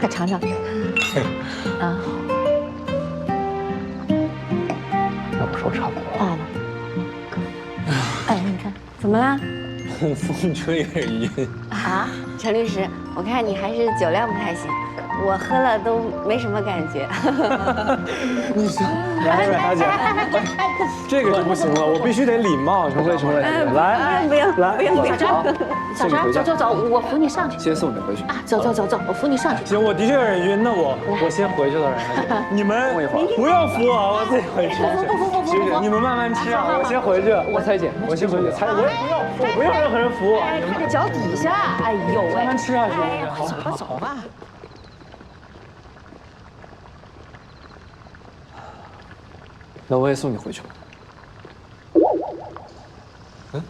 快尝尝。啊，要不说差不多。罢了。哎，你看怎么啦？风吹而已。啊，陈律师，我看你还是酒量不太行，我喝了都没什么感觉。你说，来，大姐，这个就不行了，我必须得礼貌，成会，来，不用，来，不用，小张，小张，走走走，我扶你上去。先送你回去。啊，走走走走，我扶你上去。行，我的确有点晕，那我先回去了，你们不要扶我，我自己回去。不，你们慢慢吃啊，我先回去。我彩姐，我先回去。我不要任何人扶我。看着脚底下，哎呦喂！慢慢吃啊，行不行？走吧走吧。那我也送你回去吧。嗯，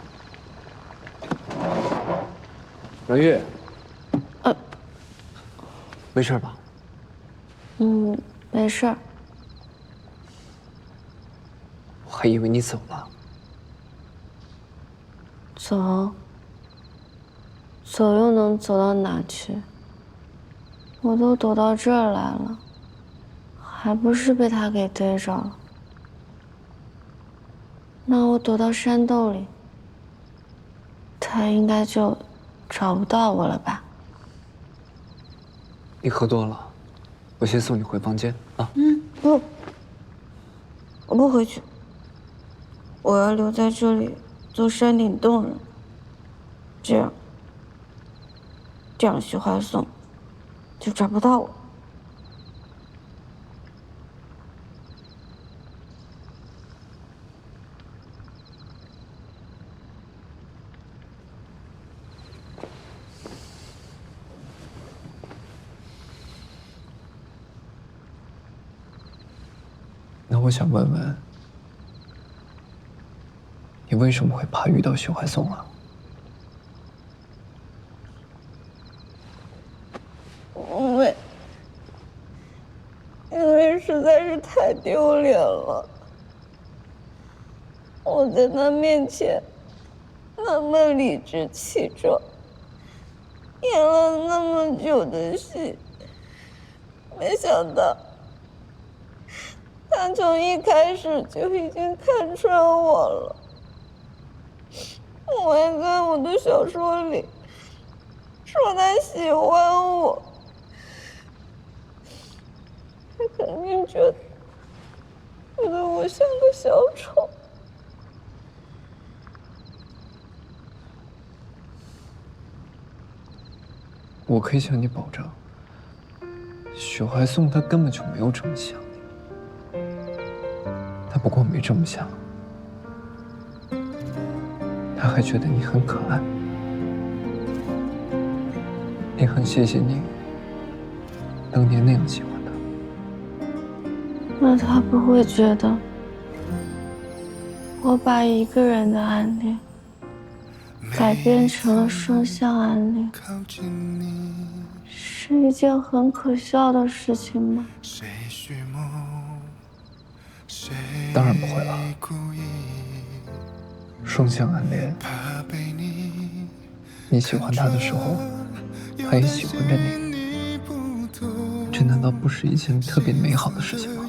阮玉，没事吧？没事儿。我还以为你走了。走又能走到哪去？我都躲到这儿来了，还不是被他给逮着了？那我躲到山洞里，他应该就找不到我了吧？你喝多了，我先送你回房间啊。不，我不回去，我要留在这里做山顶洞人。这样徐怀松就找不到我。那我想问问，你为什么会怕遇到徐怀松啊？因为实在是太丢脸了，我在他面前那么理直气壮，演了那么久的戏，没想到他从一开始就已经看穿我了。我还在我的小说里说他喜欢我，他肯定觉得我像个小丑。我可以向你保证，许怀松他根本就没有这么想你，他不光没这么想，他还觉得你很可爱，也很谢谢你当年那样喜欢他。那他不会觉得我把一个人的暗恋改编成了双向暗恋，是一件很可笑的事情吗？当然不会了，双向暗恋，你喜欢他的时候，他也喜欢着你，这难道不是一件特别美好的事情吗？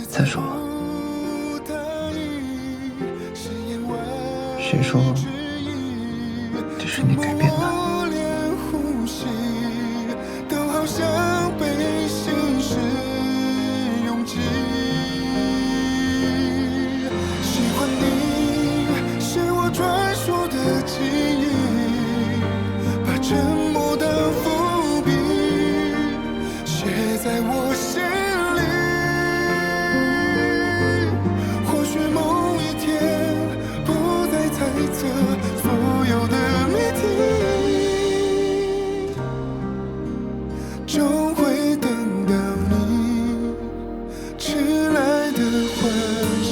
再说了，谁说这是你改编的？沉默的伏笔写在我心里，或许某一天不再猜测所有的谜题，终会等到你迟来的欢喜。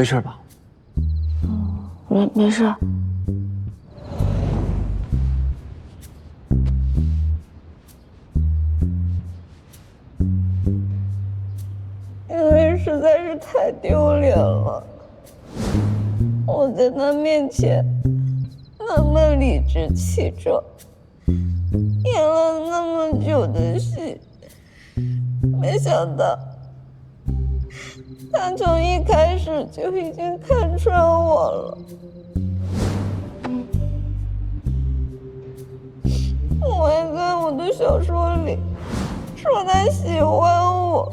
没事吧？没事。因为实在是太丢脸了，我在他面前那么理直气壮，演了那么久的戏，没想到他从一开始就已经看穿我了。我还在我的小说里说他喜欢我，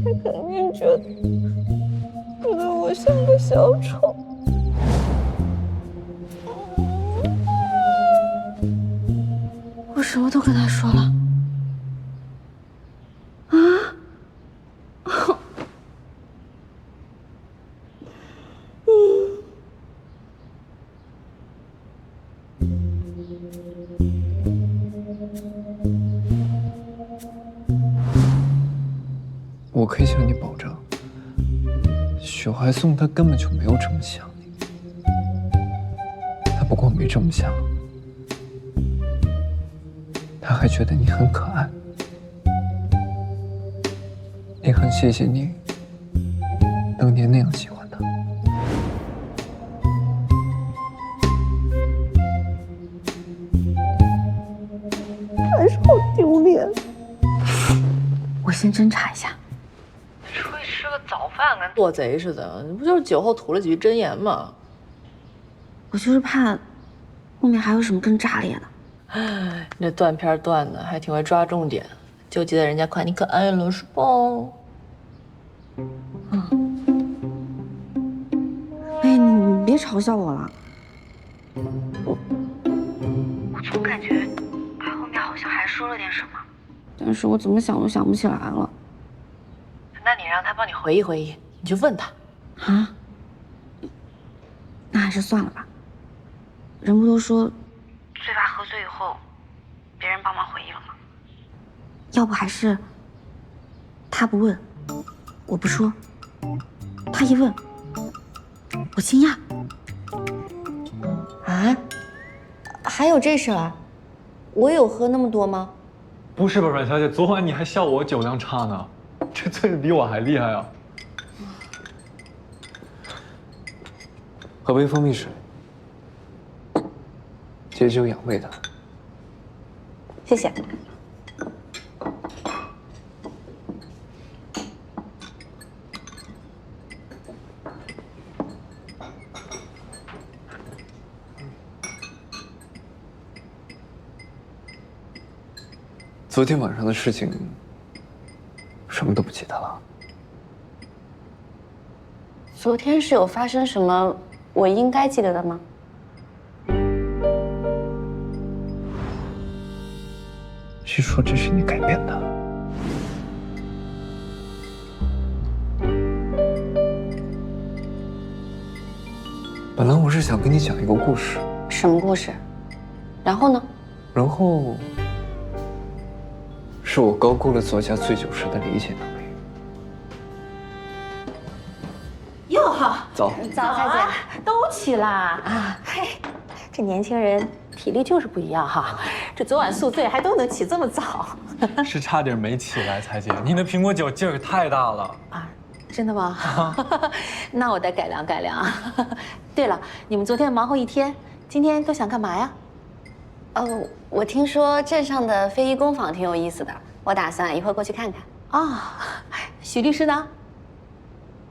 他肯定觉得我像个小丑。我什么都跟他说了。我可以向你保证，许怀颂他根本就没有这么想你，他不光没这么想，他还觉得你很可爱，也很谢谢你当年那样喜欢他。还是好丢脸。我先侦查一下。出去吃个早饭跟做贼似的，你不就是酒后吐了几句真言吗？我就是怕后面还有什么更炸裂的。你这断片断的还挺会抓重点，就记得人家夸你可爱了是吧？哎，你别嘲笑我了。我总感觉他后面好像还说了点什么，但是我怎么想都想不起来了。那你让他帮你回忆回忆，你就问他。啊？那还是算了吧。人不都说最怕喝醉以后别人帮忙回忆了吗？要不还是他不问，我不说，他一问，我惊讶。啊？还有这事啊？我有喝那么多吗？不是吧，阮小姐，昨晚你还笑我酒量差呢，这醉的比我还厉害啊！喝杯蜂蜜水，解酒养胃的。谢谢。昨天晚上的事情，什么都不记得了。昨天是有发生什么我应该记得的吗？据说这是你改编的。本来我是想跟你讲一个故事。什么故事？然后呢？然后是我高估了作家醉酒时的理解能力。哟好，走。早，彩姐。都起啦啊！嘿，这年轻人体力就是不一样哈。这昨晚宿醉还都能起这么早。是差点没起来，彩姐，你的苹果酒劲儿太大了啊！真的吗？那我得改良改良。对了，你们昨天忙活一天，今天都想干嘛呀？我听说镇上的非遗工坊挺有意思的，我打算一会儿过去看看。啊，许律师呢？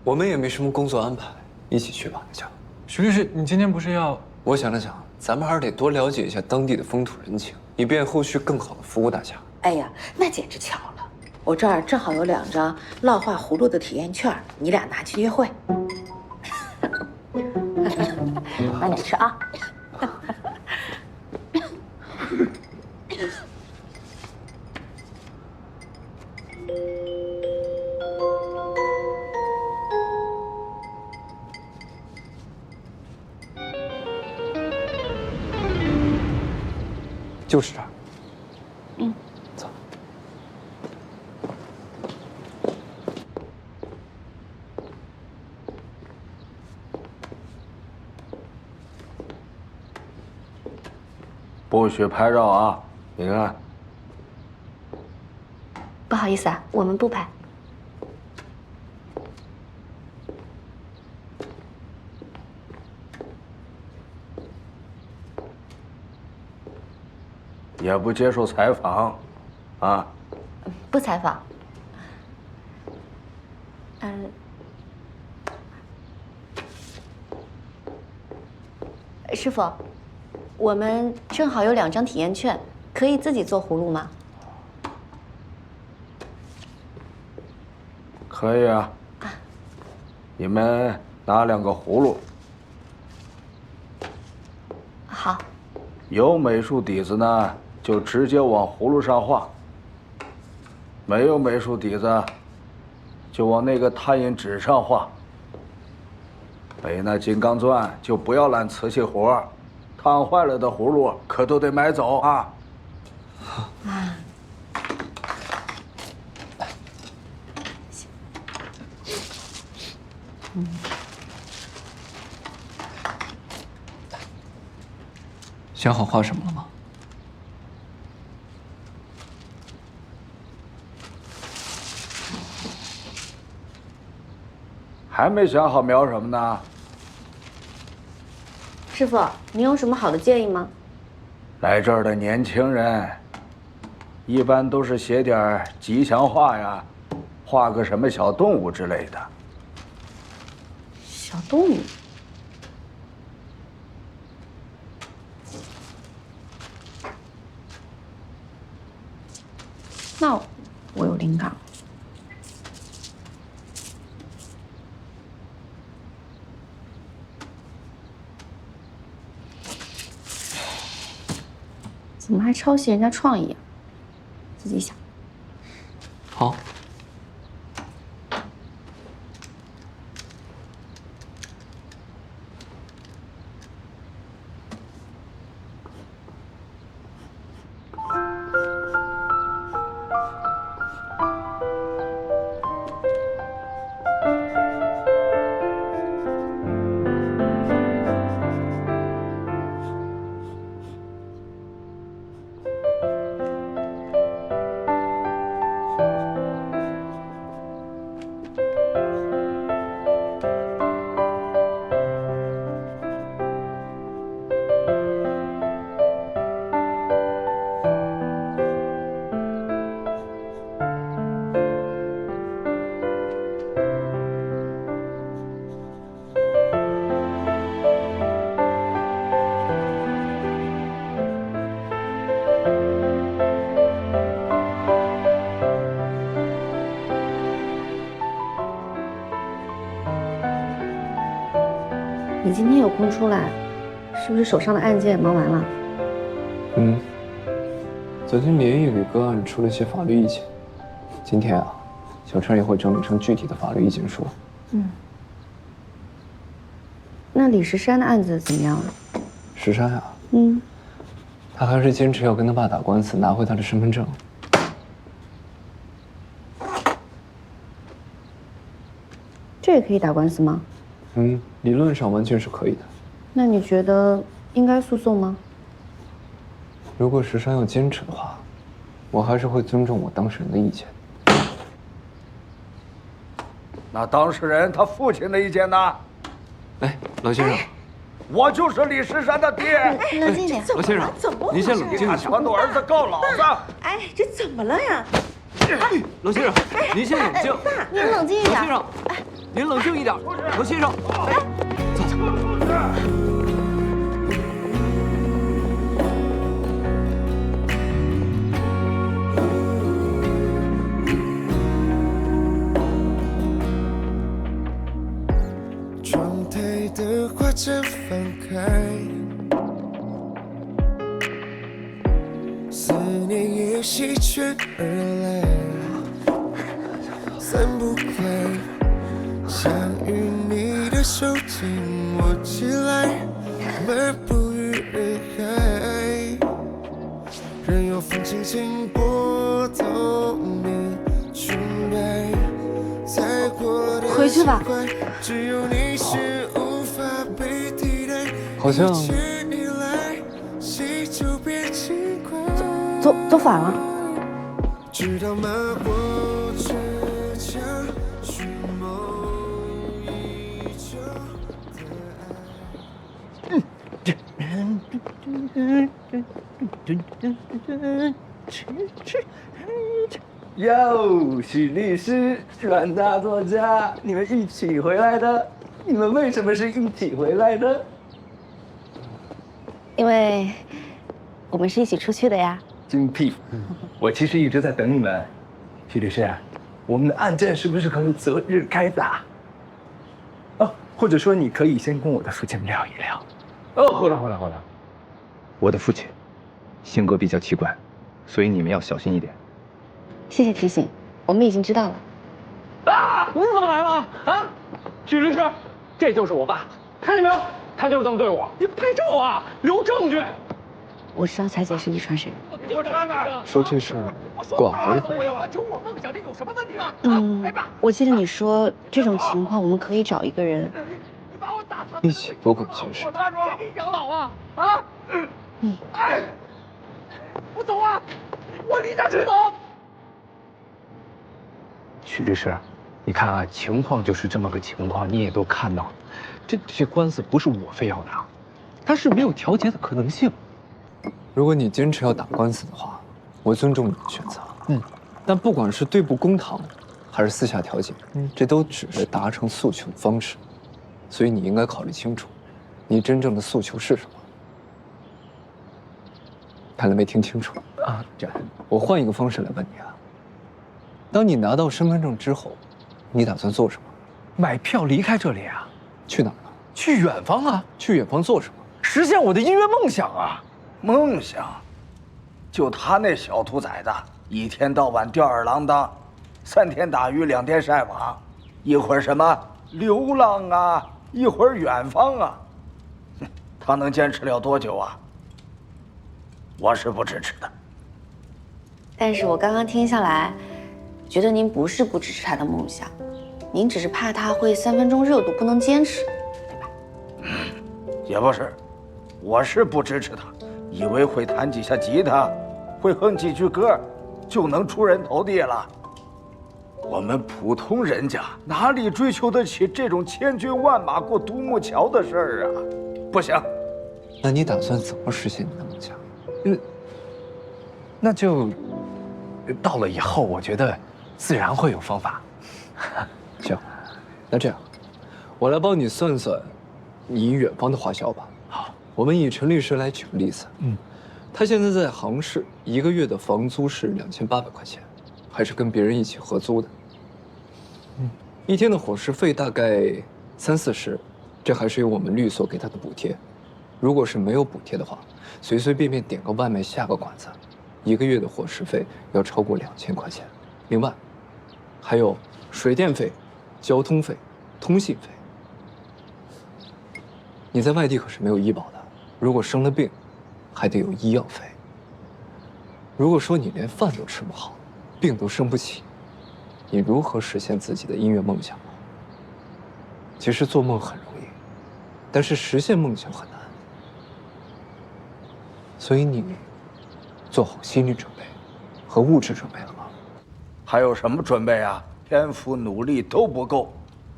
我们也没什么工作安排，一起去吧，那就。徐律师，你今天不是要……我想了想，咱们还是得多了解一下当地的风土人情，以便后续更好的服务大家。哎呀，那简直巧了，我这儿正好有2张烙画葫芦的体验券，你俩拿去约会。慢点吃啊。就是这儿。嗯，走。不许拍照啊！你看，不好意思啊，我们不拍。也不接受采访，啊？不采访。师傅，我们正好有2张体验券，可以自己做葫芦吗？可以啊。你们拿2个葫芦。好。有美术底子呢，就直接往葫芦上画；没有美术底子，就往那个拓印纸上画。背那金刚钻就不要揽瓷器活，烫坏了的葫芦可都得买走啊！想好画什么了吗？还没想好描什么呢？师傅，你有什么好的建议吗？来这儿的年轻人，一般都是写点吉祥话呀，画个什么小动物之类的。小动物。那我有灵感了。怎么还抄袭人家创意啊？自己想。好。你今天有空出来，是不是手上的案件也忙完了？昨天连夜给个案出了些法律意见，今天啊，小陈也会整理成具体的法律意见书。那李石山的案子怎么样了？石山啊，他还是坚持要跟他爸打官司，拿回他的身份证。这也可以打官司吗？理论上完全是可以的。那你觉得应该诉讼吗？如果石山要坚持的话，我还是会尊重我当事人的意见。那当事人他父亲的意见呢？哎，老先生，我就是李石山的爹。冷静点，老先生，您先冷静一下。传我儿子告老子！哎，这怎么了呀？老先生，您先冷静。您冷静一点。老先生，您冷静一点。老先生，窗台的画针放开，思念也席卷而来，散不开，想与你的手紧握起来，漫步于人海，任由风轻轻拨动你裙摆，再过的回去吧。只有你是无法被替代，好像一切你来，谁就变走反了。知道吗？我只想寻梦已久哟，许律师、阮大作家，你们一起回来的？你们为什么是一起回来的？因为我们是一起出去的呀。精辟！我其实一直在等你们。许律师，我们的案件是不是可以择日开打？哦，或者说你可以先跟我的父亲聊一聊。哦，好了。我的父亲性格比较奇怪，所以你们要小心一点。谢谢提醒，我们已经知道了。啊！你怎么来了？啊！许律师，这就是我爸，看见没有？他就这么对我。你拍照啊，留证据。我知道彩姐是遗传谁。说这事过好一会儿。我记得你说这种情况我们可以找一个人一起多管闲事。养老啊！啊！我走啊！我离家出走。许律师，你看啊，情况就是这么个情况，你也都看到了。这些官司不是我非要打，它是没有调解的可能性。如果你坚持要打官司的话，我尊重你的选择。但不管是对簿公堂，还是私下调解，这都只是达成诉求的方式，所以你应该考虑清楚，你真正的诉求是什么。看来没听清楚啊！我换一个方式来问你啊。当你拿到身份证之后，你打算做什么？买票离开这里啊？去哪儿呢？去远方啊！去远方做什么？实现我的音乐梦想啊！梦想？就他那小兔崽子，一天到晚吊儿郎当，3天打鱼2天晒网，一会儿什么流浪啊，一会儿远方啊，他能坚持了多久啊？我是不支持的。但是我刚刚听下来，觉得您不是不支持他的梦想，您只是怕他会3分钟热度不能坚持，对吧？也不是，我是不支持他，以为会弹几下吉他，会哼几句歌，就能出人头地了。我们普通人家哪里追求得起这种千军万马过独木桥的事儿啊？不行。那你打算怎么实现你的梦想？那就到了以后，我觉得自然会有方法。行，那这样，我来帮你算算你远方的花销吧。好，我们以陈律师来举个例子。他现在在杭市1个月的房租是2800块钱，还是跟别人一起合租的。一天的伙食费大概30-40，这还是有我们律所给他的补贴。如果是没有补贴的话，随随便便点个外卖下个馆子，1个月的伙食费要超过2000块钱。另外，还有水电费、交通费、通信费。你在外地可是没有医保的，如果生了病，还得有医药费。如果说你连饭都吃不好，病都生不起，你如何实现自己的音乐梦想呢？其实做梦很容易，但是实现梦想很难。所以你做好心理准备和物质准备了吗？还有什么准备啊？天赋努力都不够。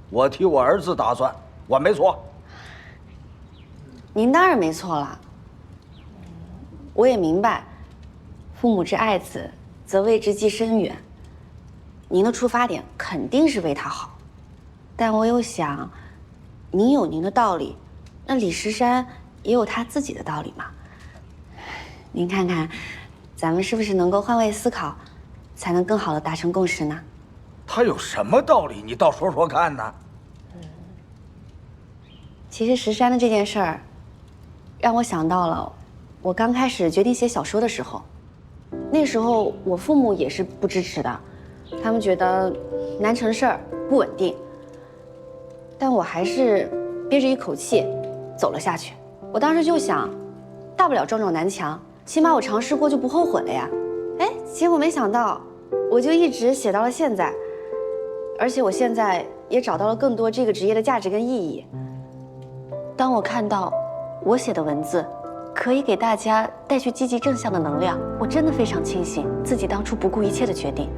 我替我儿子打算，我没错。您当然没错了。我也明白，父母之爱子，则为之计深远。您的出发点肯定是为他好，但我又想，您有您的道理，那李石山也有他自己的道理嘛。您看看，咱们是不是能够换位思考，才能更好的达成共识呢？他有什么道理？你倒说说看呢？其实石山的这件事儿，让我想到了我刚开始决定写小说的时候。那时候我父母也是不支持的，他们觉得难成事儿，不稳定。但我还是憋着一口气走了下去。我当时就想，大不了撞撞南墙，起码我尝试过就不后悔了呀。哎，结果没想到，我就一直写到了现在，而且我现在也找到了更多这个职业的价值跟意义。当我看到我写的文字可以给大家带去积极正向的能量。我真的非常庆幸自己当初不顾一切的决定。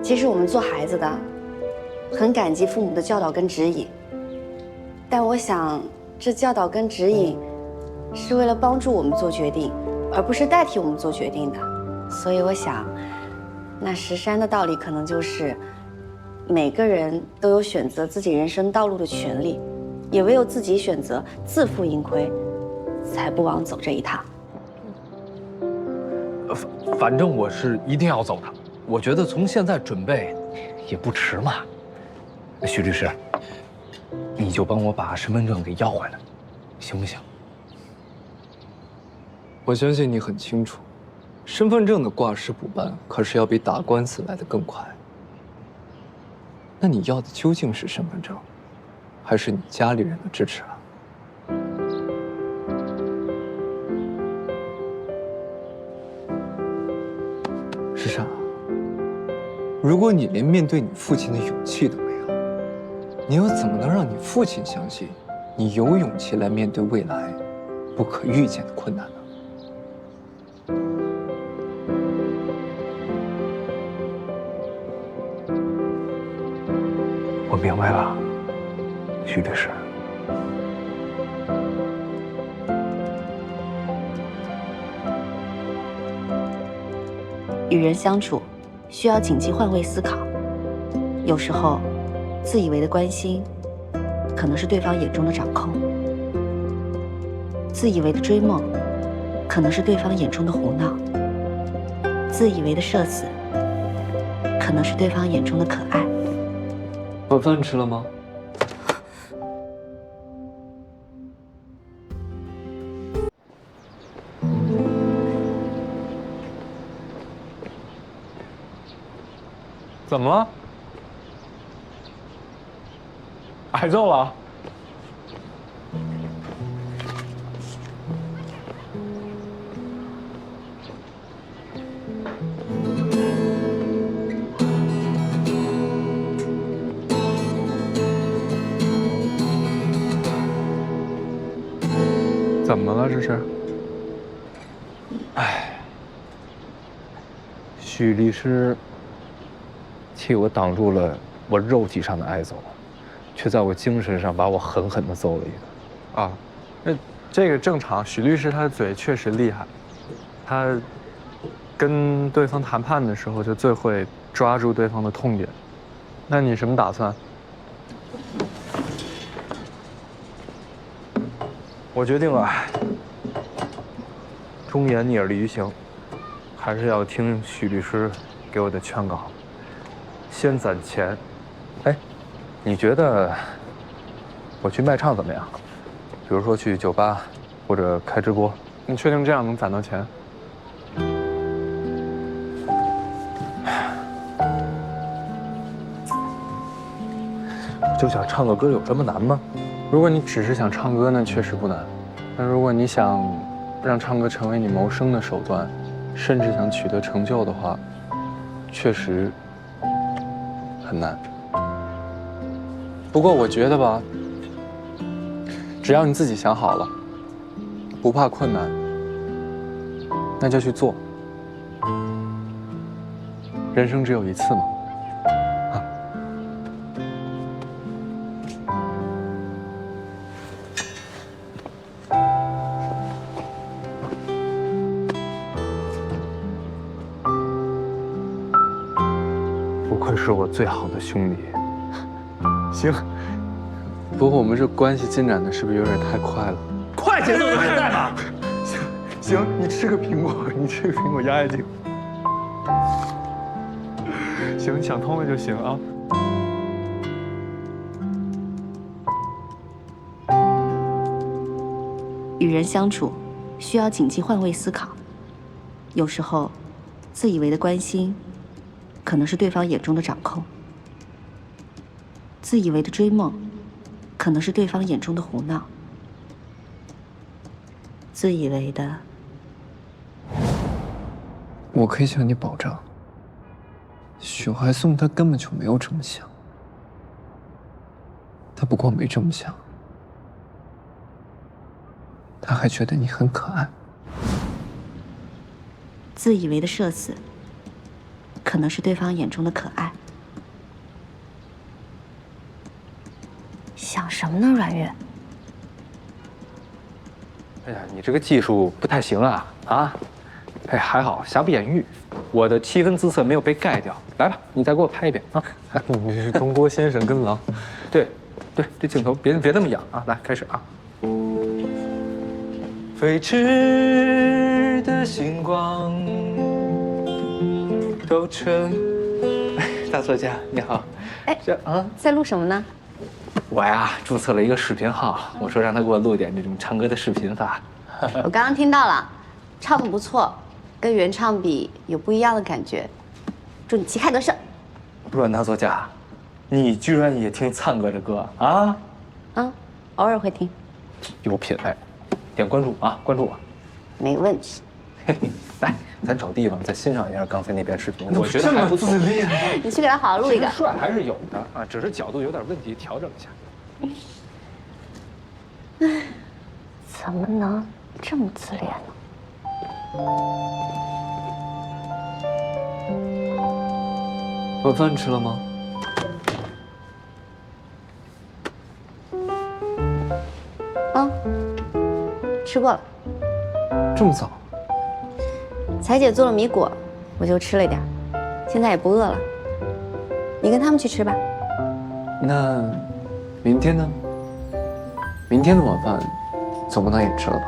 其实我们做孩子的，很感激父母的教导跟指引，但我想，这教导跟指引，是为了帮助我们做决定，而不是代替我们做决定的。所以我想，那石山的道理可能就是，每个人都有选择自己人生道路的权利，也唯有自己选择自负盈亏，才不枉走这一趟。反正我是一定要走的。我觉得从现在准备也不迟嘛。徐律师，你就帮我把身份证给要回来，行不行？我相信你很清楚，身份证的挂失补办可是要比打官司来得更快。那你要的究竟是身份证，还是你家里人的支持啊？石山，如果你连面对你父亲的勇气都没有，你又怎么能让你父亲相信你有勇气来面对未来不可预见的困难呢？我明白了，徐律师。与人相处，需要谨记换位思考。有时候，自以为的关心，可能是对方眼中的掌控；自以为的追梦，可能是对方眼中的胡闹；自以为的社死，可能是对方眼中的可爱。晚饭吃了吗？怎么了？挨揍了？怎么了？这是？哎，许律师替我挡住了我肉体上的挨揍，却在我精神上把我狠狠地揍了一顿。啊，这个正常。许律师他的嘴确实厉害，他跟对方谈判的时候就最会抓住对方的痛点。那你什么打算？我决定了，忠言逆耳利于行，还是要听许律师给我的劝告，先攒钱。哎，你觉得我去卖唱怎么样？比如说去酒吧，或者开直播。你确定这样能攒到钱？我就想唱个歌，有这么难吗？如果你只是想唱歌，那确实不难。但如果你想让唱歌成为你谋生的手段，甚至想取得成就的话，确实很难。不过我觉得吧，只要你自己想好了，不怕困难，那就去做。人生只有一次嘛。不愧是我最好的兄弟。行，不过我们这关系进展的是不是有点太快了？快节奏的现在嘛！行，你吃个苹果，你吃个苹果压压惊。行，想通了就行啊。与人相处，需要谨记换位思考。有时候，自以为的关心，可能是对方眼中的掌控；自以为的追梦，可能是对方眼中的胡闹；自以为的……我可以向你保证，许怀颂他根本就没有这么想，他不光没这么想，他还觉得你很可爱。自以为的社死，可能是对方眼中的可爱。想什么呢，阮月？哎呀，你这个技术不太行啊！啊，哎，还好瑕不掩瑜，我的7分姿色没有被盖掉。来吧，你再给我拍一遍啊！你是东郭先生跟狼，对，这镜头别那么仰啊！来，开始啊！飞驰的星光，都成。大作家你好，哎，在录什么呢？我呀注册了一个视频号，我说让他给我录点这种唱歌的视频发。我刚刚听到了，唱得不错，跟原唱比有不一样的感觉。祝你旗开得胜。阮大作家，你居然也听灿哥的歌啊？偶尔会听。有品位，点关注啊，关注我。没问题。嘿嘿，来，咱找地方再欣赏一下刚才那边视频，我觉得还不错。你去给他好好录一个。帅还是有的啊，只是角度有点问题，调整一下。怎么能这么自恋呢？晚饭吃了吗？吃过了。这么早？彩姐做了米果，我就吃了一点，现在也不饿了。你跟他们去吃吧。那明天呢？明天的晚饭总不能也吃了吧？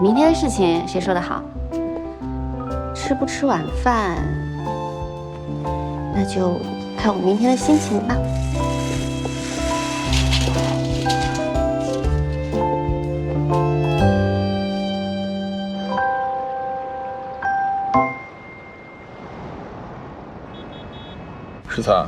明天的事情谁说的好？吃不吃晚饭，那就看我明天的心情吧。石灿，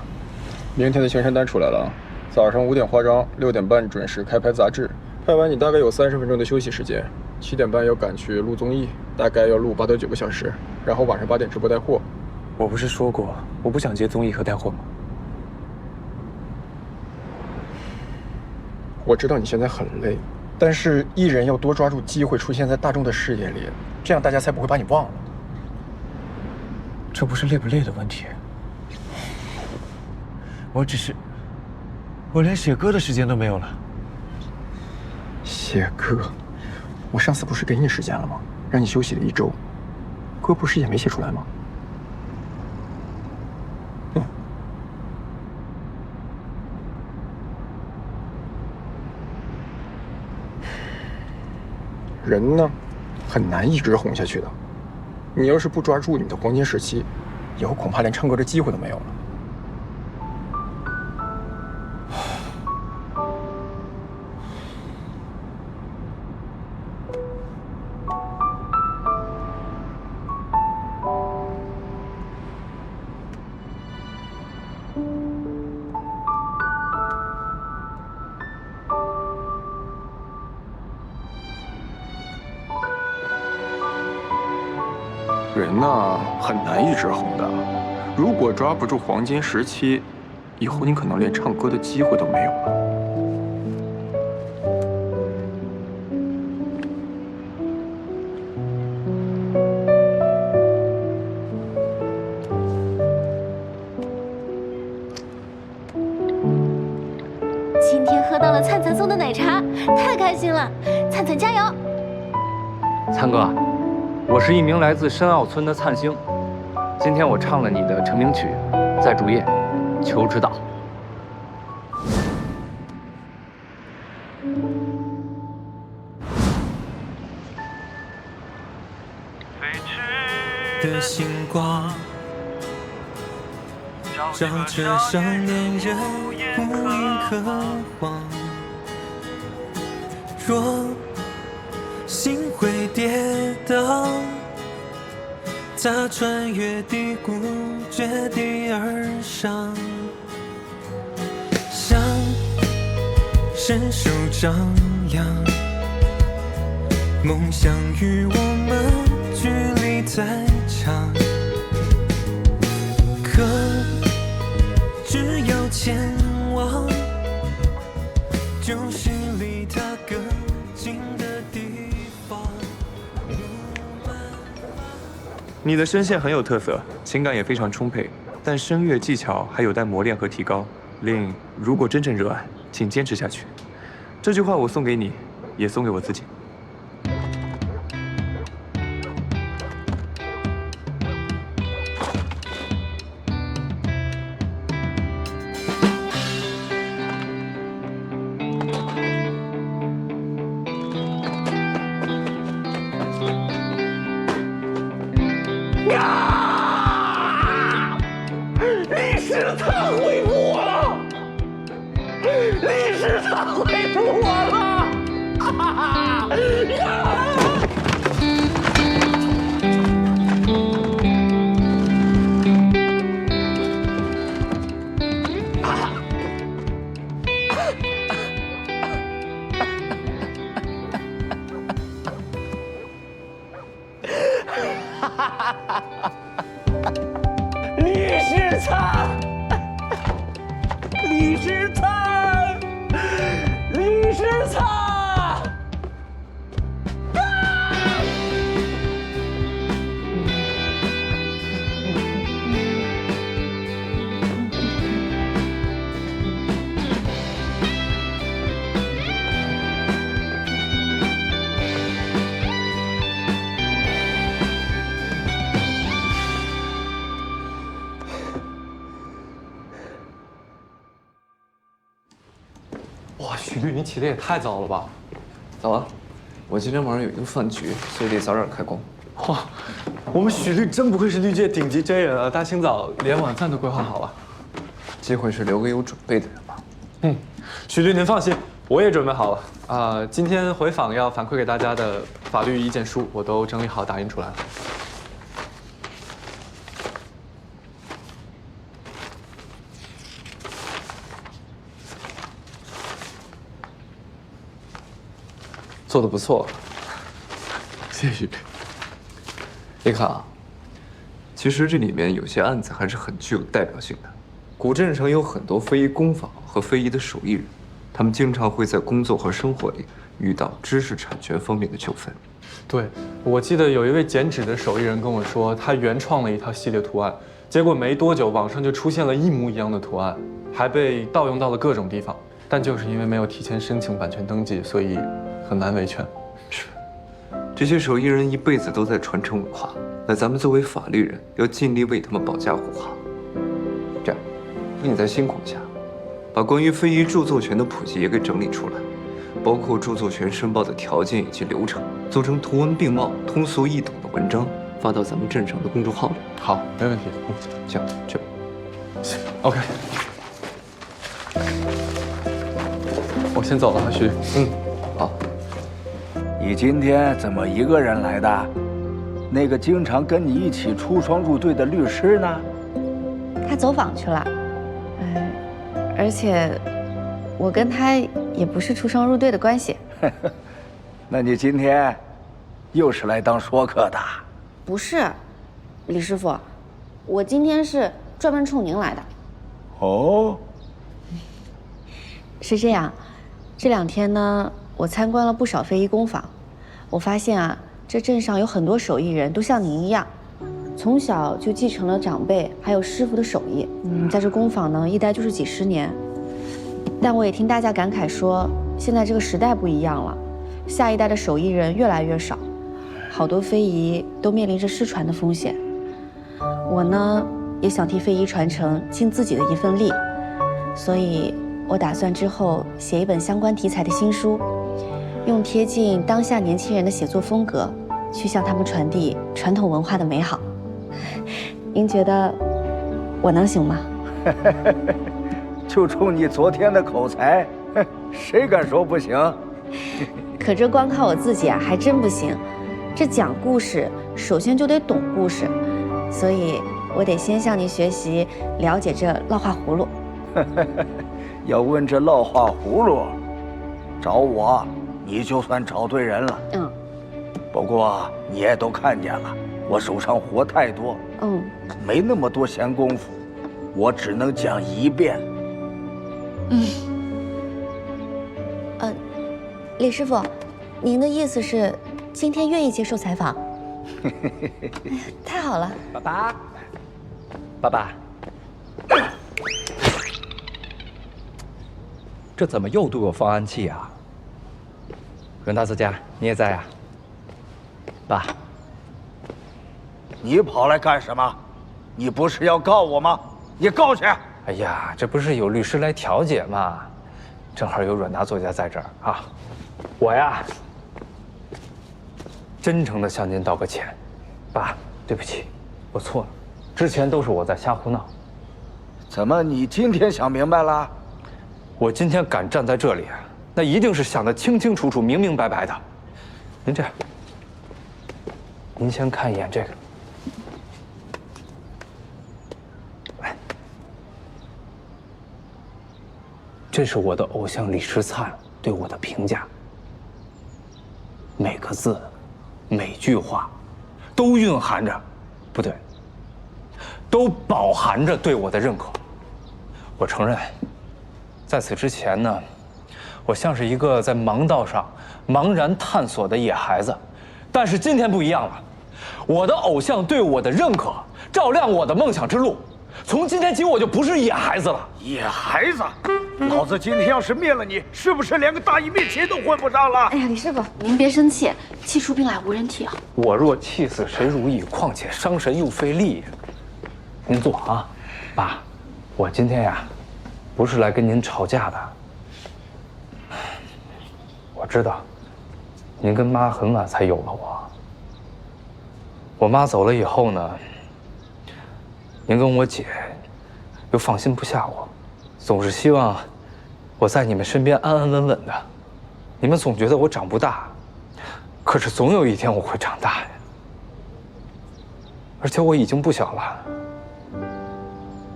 明天的行程单出来了，早上5点化妆，6点半准时开拍杂志。拍完你大概有30分钟的休息时间，7点半要赶去录综艺，大概要录8到9个小时，然后晚上8点直播带货。我不是说过我不想接综艺和带货吗？我知道你现在很累，但是艺人要多抓住机会出现在大众的视野里，这样大家才不会把你忘了。这不是累不累的问题，我连写歌的时间都没有了。写歌，我上次不是给你时间了吗？让你休息了1周，歌不是也没写出来吗？人呢，很难一直红下去的。你要是不抓住你的黄金时期，以后恐怕连唱歌的机会都没有了。人呢，很难一直红的。如果抓不住黄金时期，以后你可能连唱歌的机会都没有了。今天喝到了灿灿送的奶茶，太开心了！灿灿加油！灿哥，我是一名来自深澳村的灿星，今天我唱了你的成名曲，在主页，求指导。的星光，照着少年人无言渴望。若心会跌倒，咋穿越低谷，绝地而上？想伸手张扬，梦想与我们距离太长，可只有前往，就是离他更近的地方。你的声线很有特色，情感也非常充沛，但声乐技巧还有待磨练和提高。令如果真正热爱，请坚持下去。这句话我送给你，也送给我自己。历史他回复我了，历史他回复我了，李世灿，李世灿，李世灿！哇，徐律，你起得也太早了吧？早啊，我今天晚上有一个饭局，所以得早点开工。哇，我们许律真不愧是律界顶级真人啊！大清早连晚饭都规划好了。机会是留给有准备的人嘛。嗯，许律您放心，我也准备好了。今天回访要反馈给大家的法律意见书，我都整理好打印出来了。做得不错，谢谢许律。你看啊，其实这里面有些案子还是很具有代表性的。古镇上有很多非遗工坊和非遗的手艺人，他们经常会在工作和生活里遇到知识产权方面的纠纷。对，我记得有一位剪纸的手艺人跟我说，他原创了一套系列图案，结果没多久网上就出现了一模一样的图案，还被盗用到了各种地方。但就是因为没有提前申请版权登记，所以很难维权。是，这些手艺人一辈子都在传承文化，那咱们作为法律人要尽力为他们保驾护航。这样，那你再辛苦一下，把关于非遗著作权的普及也给整理出来，包括著作权申报的条件以及流程，做成图文并茂、通俗易懂的文章，发到咱们镇上的公众号里。好，没问题。行，去吧。行 ，OK。我先走了，徐律。好。你今天怎么一个人来的？那个经常跟你一起出双入对的律师呢？他走访去了，而且我跟他也不是出双入对的关系。那你今天又是来当说客的？不是，李师傅，我今天是专门冲您来的。哦，是这样，这2天呢，我参观了不少非遗工坊，我发现啊，这镇上有很多手艺人都像您一样，从小就继承了长辈还有师傅的手艺，在这工坊呢一待就是几10年。但我也听大家感慨说，现在这个时代不一样了，下一代的手艺人越来越少，好多非遗都面临着失传的风险。我呢也想替非遗传承尽自己的一份力，所以我打算之后写一本相关题材的新书，用贴近当下年轻人的写作风格，去向他们传递传统文化的美好。您觉得我能行吗？就冲你昨天的口才，谁敢说不行？可这光靠我自己啊，还真不行。这讲故事，首先就得懂故事，所以我得先向您学习，了解这烙画葫芦。要问这烙画葫芦，找我，你就算找对人了。不过你也都看见了，我手上活太多，没那么多闲工夫，我只能讲一遍。李师傅，您的意思是今天愿意接受采访？太好了，爸爸，这怎么又对我放暗器啊？阮大作家，你也在啊？爸，你跑来干什么？你不是要告我吗？你告去！哎呀，这不是有律师来调解吗？正好有阮大作家在这儿啊，我呀，真诚的向您道个歉，爸，对不起，我错了，之前都是我在瞎胡闹。怎么你今天想明白了？我今天敢站在这里，那一定是想得清清楚楚、明明白白的。您这样，您先看一眼这个。这是我的偶像李时灿对我的评价，每个字、每句话，都蕴含着，不对，都饱含着对我的认可。我承认，在此之前呢，我像是一个在盲道上茫然探索的野孩子，但是今天不一样了，我的偶像对我的认可，照亮我的梦想之路。从今天起，我就不是野孩子了。野孩子，老子今天要是灭了你，是不是连个大义灭亲都混不上了？哎呀，李师傅，您别生气，气出病来无人替啊。我若气死谁如意，况且伤神又费力。您坐啊，爸，我今天呀，不是来跟您吵架的。我知道，您跟妈很晚才有了我。我妈走了以后呢，您跟我姐又放心不下我，总是希望我在你们身边安安稳稳的。你们总觉得我长不大，可是总有一天我会长大呀。而且我已经不小了。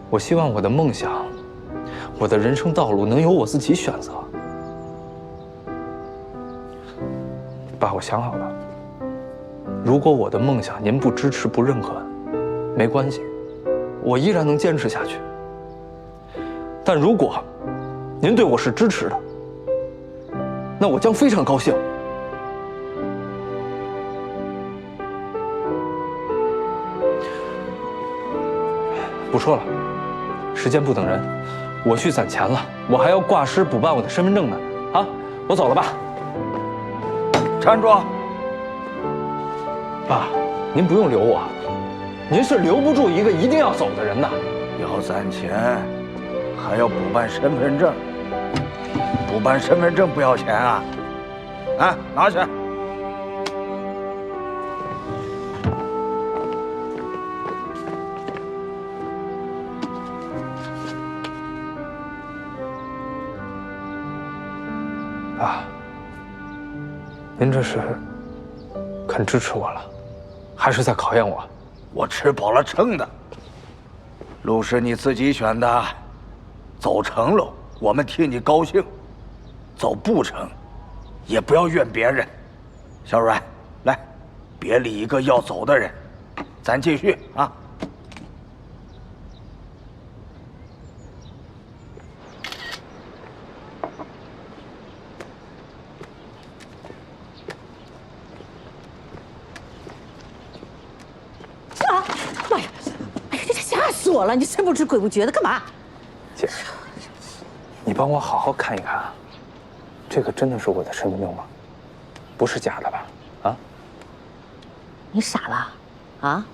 我希望我的梦想，我的人生道路能由我自己选择。爸，我想好了，如果我的梦想您不支持、不认可，没关系，我依然能坚持下去。但如果您对我是支持的，那我将非常高兴。不说了，时间不等人，我去攒钱了，我还要挂失补办我的身份证呢。啊，我走了，爸。站住！爸，您不用留我，您是留不住一个一定要走的人的。要攒钱，还要补办身份证。补办身份证不要钱啊？啊，拿去。爸，您这是肯支持我了，还是在考验我？我吃饱了撑的。路是你自己选的，走成了我们替你高兴，走不成，也不要怨别人。小阮，来，别理一个要走的人，咱继续啊。妈呀！哎呀，这吓死我了！你神不知鬼不觉的干嘛？姐，你帮我好好看一看啊，这个真的是我的身份证吗？不是假的吧？啊？你傻了？啊？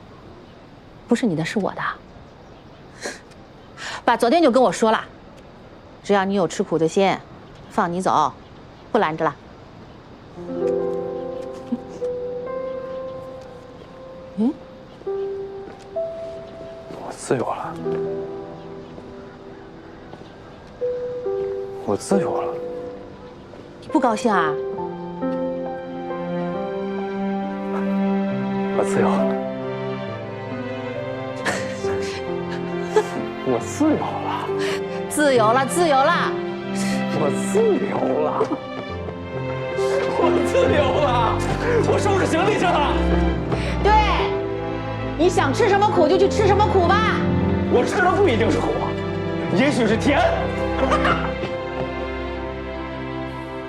不是你的，是我的。爸昨天就跟我说了，只要你有吃苦的心，放你走，不拦着了。嗯？我自由了，我自由了。你不高兴啊？我自由了，我自由了，自由了，自由了，我自由了，我自由了，我收拾行李去了。对，你想吃什么苦就去吃什么苦吧。我吃的不一定是苦，也许是甜。